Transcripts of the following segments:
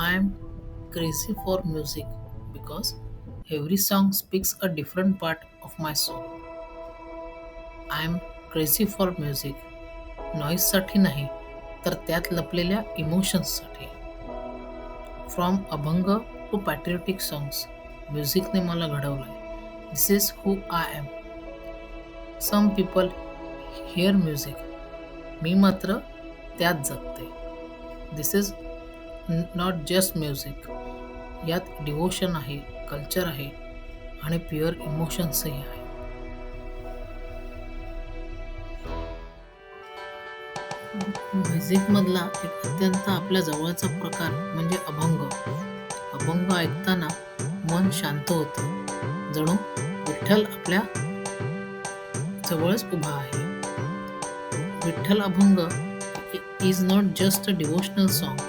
I'm crazy for music because every song speaks a different part of my soul. I'm crazy for music नॉईजसाठी नाही तर त्यात लपलेल्या इमोशन्ससाठी. From abhang to patriotic songs म्युझिकने मला घडवलंय. This is who I am. Some people hear music, मी मात्र त्यात जगते. This is not just music, यात डिवोशन आहे, कल्चर आहे आणि प्युअर इमोशन्सही आहे. म्युझिकमधला एक अत्यंत आपल्या जवळचा प्रकार म्हणजे अभंग. अभंग ऐकताना मन शांत होतं, जणू विठ्ठल आपल्या जवळच उभा आहे. विठ्ठल अभंग is not just a devotional song,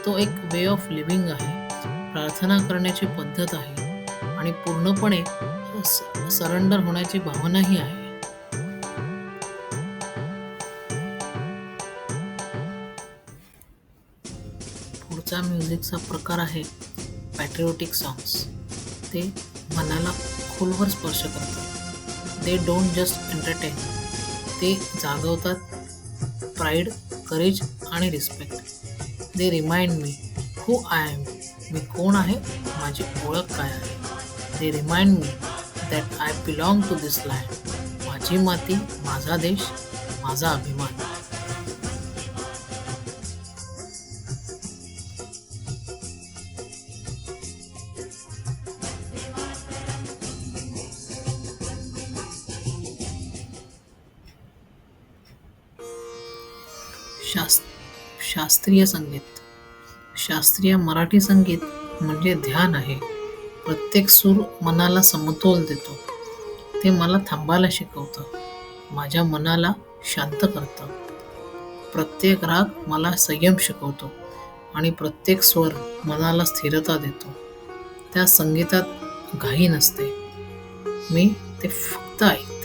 तो एक वे ऑफ लिव्हिंग आहे, प्रार्थना करण्याची पद्धत आहे आणि पूर्णपणे सरेंडर होण्याची भावनाही आहे. पुढचा म्युझिकचा प्रकार आहे पॅट्रियोटिक सॉंग्स. ते मनाला खोलवर स्पर्श करतात. दे डोंट जस्ट एंटरटेन, ते जागवतात प्राईड, करेज आणि respect. They remind me who I am, मी कोण आहे, माझी ओळख काय आहे. They remind me that I belong to this land, माझी माती, माझा देश, माझा अभिमान. शास् शास्त्रीय संगीत. शास्त्रीय मराठी संगीत म्हणजे ध्यान आहे. प्रत्येक सूर मनाला समतोल देतो. ते मला थांबायला शिकवतं, माझ्या मनाला शांत करतं. प्रत्येक राग मला संयम शिकवतो आणि प्रत्येक स्वर मनाला स्थिरता देतो. त्या संगीतात घाई नसते, मी ते फक्त ऐकते.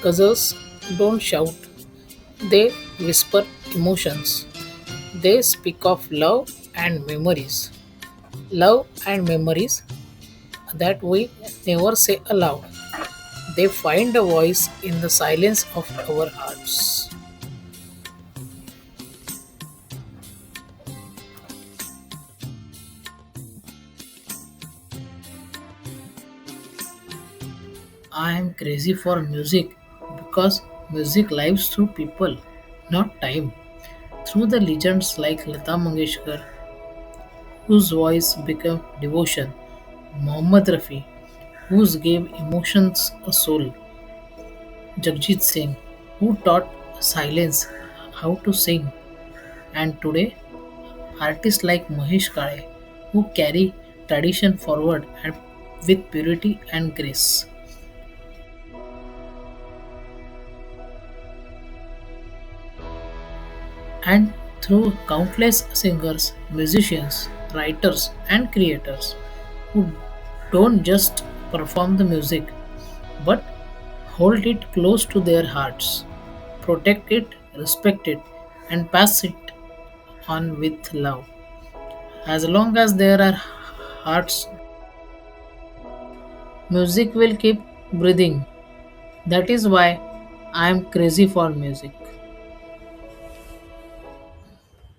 Ghazals don't shout, they whisper emotions. They speak of love and memories. Love and memories that we never say aloud. They find a voice in the silence of our hearts. I am crazy for music because music lives through people, not time. Through the legends like Lata Mangeshkar, whose voice became devotion, Mohammad Rafi, whose gave emotions a soul, Jagjit Singh, who taught silence how to sing, and today artists like Mahesh Kale, who carry tradition forward and with purity and grace. And through countless singers, musicians, writers, and creators who don't just perform the music but hold it close to their hearts, protect it, respect it, and pass it on with love. As long as there are hearts, music will keep breathing. That is why I am crazy for music.